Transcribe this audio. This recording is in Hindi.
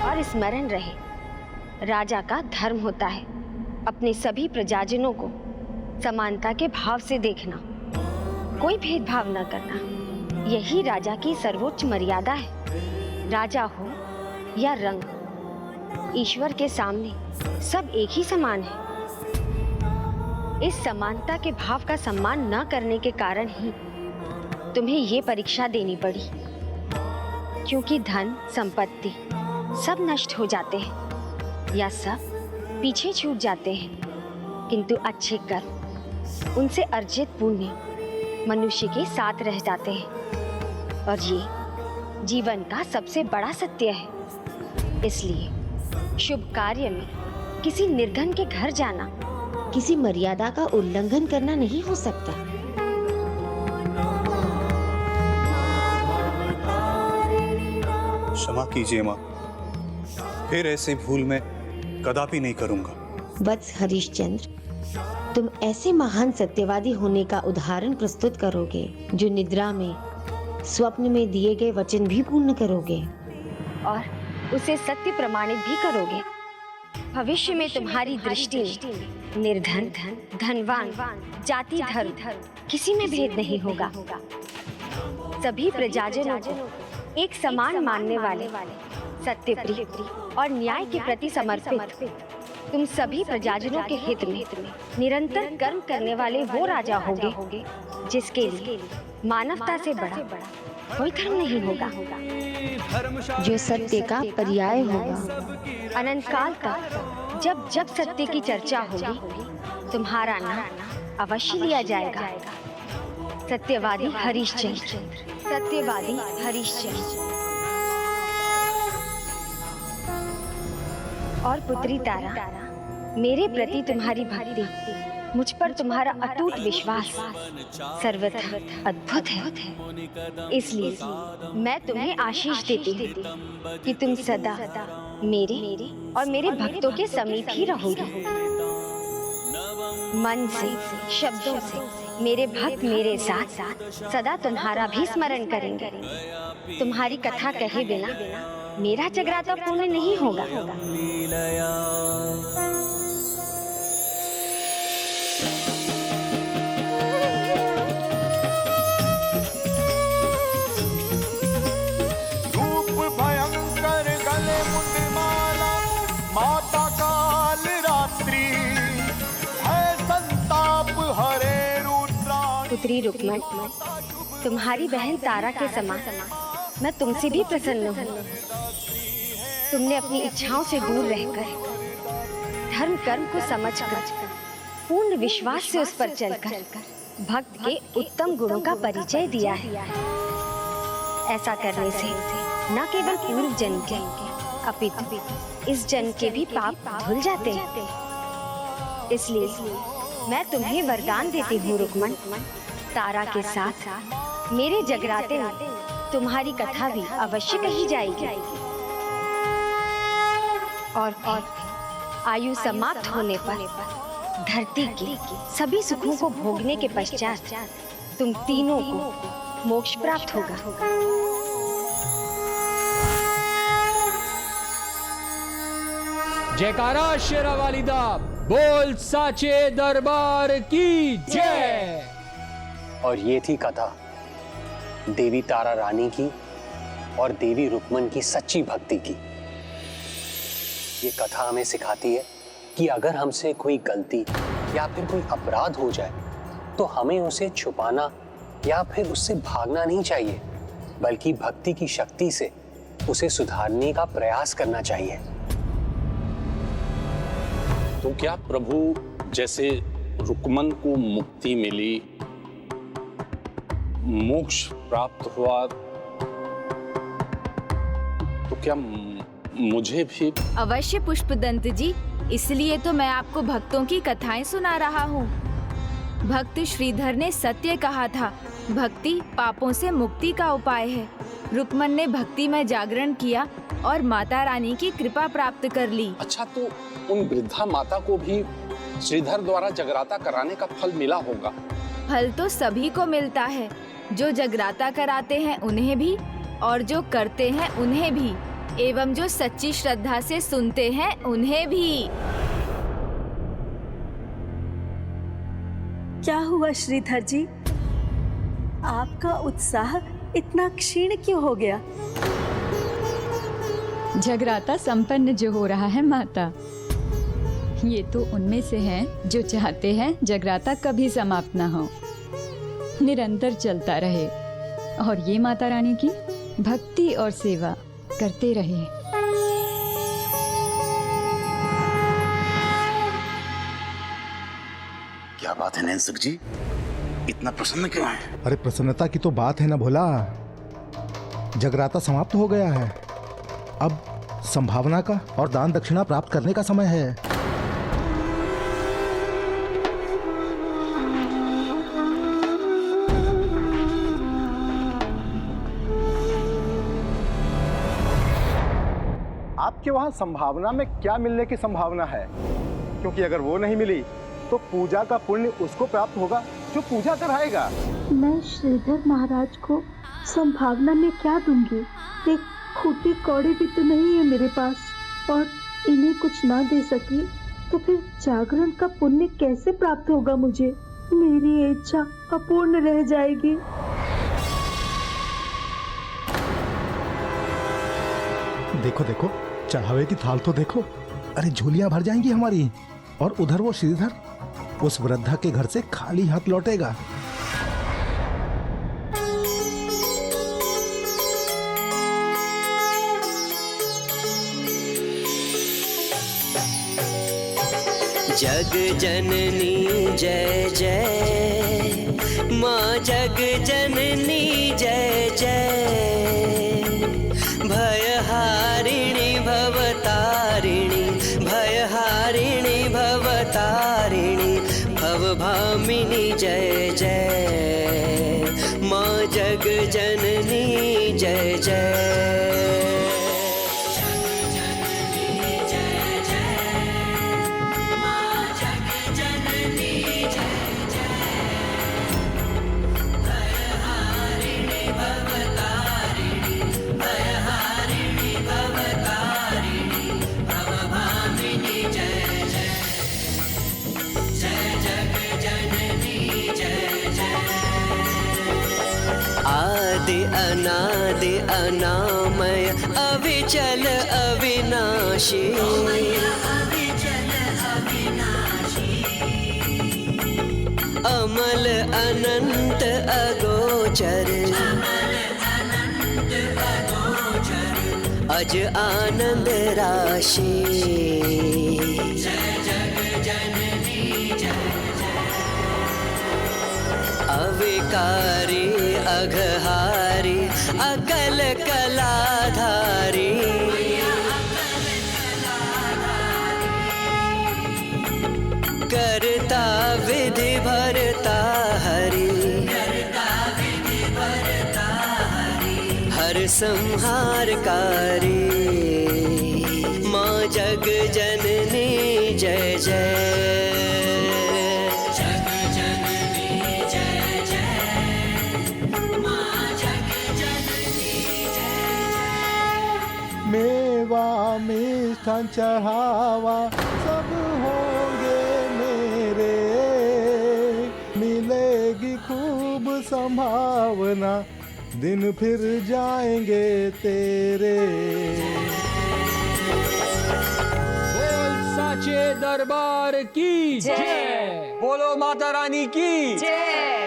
और स्मरण रहे, राजा का धर्म होता है अपने सभी प्रजाजनों को समानता के भाव से देखना, कोई भेदभाव न करना। यही राजा की सर्वोच्च मर्यादा है। राजा हो या रंग, ईश्वर के सामने सब एक ही समान है। इस समानता के भाव का सम्मान न करने के कारण ही तुम्हें ये परीक्षा देनी पड़ी, क्योंकि धन संपत्ति सब नष्ट हो जाते हैं या सब पीछे छूट जाते हैं, किंतु अच्छे कर्म, उनसे अर्जित पुण्य मनुष्य के साथ रह जाते हैं और ये जीवन का सबसे बड़ा सत्य है। इसलिए शुभ कार्य में किसी निर्धन के घर जाना किसी मर्यादा का उल्लंघन करना नहीं हो सकता। क्षमा कीजिए माँ, फिर ऐसी भूल मैं कदापि नहीं करूंगा। वत्स हरिश्चंद्र, तुम ऐसे महान सत्यवादी होने का उदाहरण प्रस्तुत करोगे जो निद्रा में, स्वप्न में दिए गए वचन भी पूर्ण करोगे और उसे सत्य प्रमाणित भी करोगे। भविष्य में तुम्हारी दृष्टि में निर्धन, धनवान, जाति, धर्म किसी में भेद नहीं होगा। सभी प्रजाजनों को एक समान मानने वाले, सत्यप्रिय और न्याय के प्रति समर्पित तुम सभी प्रजाजनों के हित में निरंतर कर्म करने वाले वो राजा होगे जिसके लिए मानवता से बड़ा कोई धर्म नहीं होगा, जो सत्य का पर्याय होगा। अनंत काल तक जब जब सत्य की चर्चा होगी, तुम्हारा नाम अवश्य लिया जाएगा। सत्यवादी हरिश्चंद्र, सत्यवादी हरिश्चंद्र। और पुत्री तारा, मेरे प्रति तुम्हारी भक्ति, मुझ पर तुम्हारा अटूट विश्वास सर्वथा अद्भुत है। इसलिए मैं तुम्हें आशीष देती हूँ कि तुम सदा मेरे और मेरे भक्तों के समीप ही रहोगे। मन से, शब्दों से मेरे भक्त मेरे साथ साथ सदा तुम्हारा भी स्मरण करेंगे। तुम्हारी कथा कहे बिना मेरा जगराता पूर्ण नहीं होगा। रूप भयंकर गले मुंडमाला, माता काल रात्रि है संताप हरे रुद्राणी। पुत्री रुक्मण, तुम्हारी बहन तारा के समान मैं तुमसे भी प्रसन्न हूँ। तुमने अपनी इच्छाओं से दूर रहकर धर्म कर्म को समझकर पूर्ण विश्वास से उस पर चलकर भक्त के उत्तम गुणों का परिचय दिया है। ऐसा करने से न केवल पूर्व जन्म के अपितु इस जन्म के भी पाप धुल जाते हैं। इसलिए मैं तुम्हें वरदान देती हूँ रुक्मण, तारा के साथ मेरे जगराते में तुम्हारी कथा भी अवश्य कही जाएगी। और आयु समाप्त होने पर धरती के सभी सुखों को भोगने के पश्चात तुम तीनों को मोक्ष प्राप्त होगा। जयकारा शेरा वालिदा, बोल साचे दरबार की जय। और ये थी कथा देवी तारा रानी की और देवी रुक्मन की सच्ची भक्ति की। ये कथा हमें सिखाती है कि अगर हमसे कोई गलती या फिर कोई अपराध हो जाए तो हमें उसे छुपाना या फिर उससे भागना नहीं चाहिए, बल्कि भक्ति की शक्ति से उसे सुधारने का प्रयास करना चाहिए। तो क्या प्रभु, जैसे रुक्मन को मुक्ति मिली, मोक्ष प्राप्त हुआ, तो क्या मुझे भी? अवश्य पुष्पदंत जी, इसलिए तो मैं आपको भक्तों की कथाएं सुना रहा हूँ। भक्त श्रीधर ने सत्य कहा था, भक्ति पापों से मुक्ति का उपाय है। रुक्मन ने भक्ति में जागरण किया और माता रानी की कृपा प्राप्त कर ली। अच्छा, तो उन वृद्धा माता को भी श्रीधर द्वारा जगराता कराने का फल मिला होगा? फल तो सभी को मिलता है, जो जगराता कराते हैं उन्हें भी और जो करते हैं उन्हें भी। एवं जो सच्ची श्रद्धा से सुनते हैं उन्हें भी। क्या हुआ श्रीधर जी? आपका उत्साह इतना क्षीण क्यों हो गया? जगराता संपन्न जो हो रहा है माता, ये तो उनमें से हैं जो चाहते हैं जगराता कभी समाप्त ना हो, निरंतर चलता रहे और ये माता रानी की भक्ति और सेवा करते रहे। क्या बात है नैनसुख जी, इतना प्रसन्न क्यों है? अरे प्रसन्नता की तो बात है ना भोला, जगराता समाप्त हो गया है। अब संभावना का और दान दक्षिणा प्राप्त करने का समय है। आपके वहाँ संभावना में क्या मिलने की संभावना है? क्योंकि अगर वो नहीं मिली तो पूजा का पुण्य उसको प्राप्त होगा जो पूजा कराएगा। मैं श्रीधर महाराज को संभावना में क्या दूंगी? एक खूटी कौड़ी भी तो नहीं है मेरे पास, और इन्हें कुछ ना दे सकी तो फिर जागरण का पुण्य कैसे प्राप्त होगा मुझे? मेरी इच्छा अपूर्ण रह जाएगी। देखो देखो, चढ़ावे की थाल तो देखो, अरे झोलियां भर जाएंगी हमारी। और उधर वो श्रीधर उस वृद्धा के घर से खाली हाथ लौटेगा। जग जननी जय जय, माँ जग जननी जय जय, भयहारिणी भवतारिणी, भयहारिणी भवतारिणी, भवभामिनी जय जय, माँ जग जननी जय जय। आदि अनादि अनामय अविचल अविनाशी, अमल अनंत अगोचर, अज आनंद राशि। अविकारी अघहारी अकल कलाधारी, करता विधि भरता हरि, हर संहारकारी, माँ जग जननी जय जय। मेवा मिष्ठान चढ़ावा सब होंगे मेरे, मिलेगी खूब संभावना, दिन फिर जाएंगे तेरे। बोल साचे दरबार की जय, बोलो माता रानी की जय।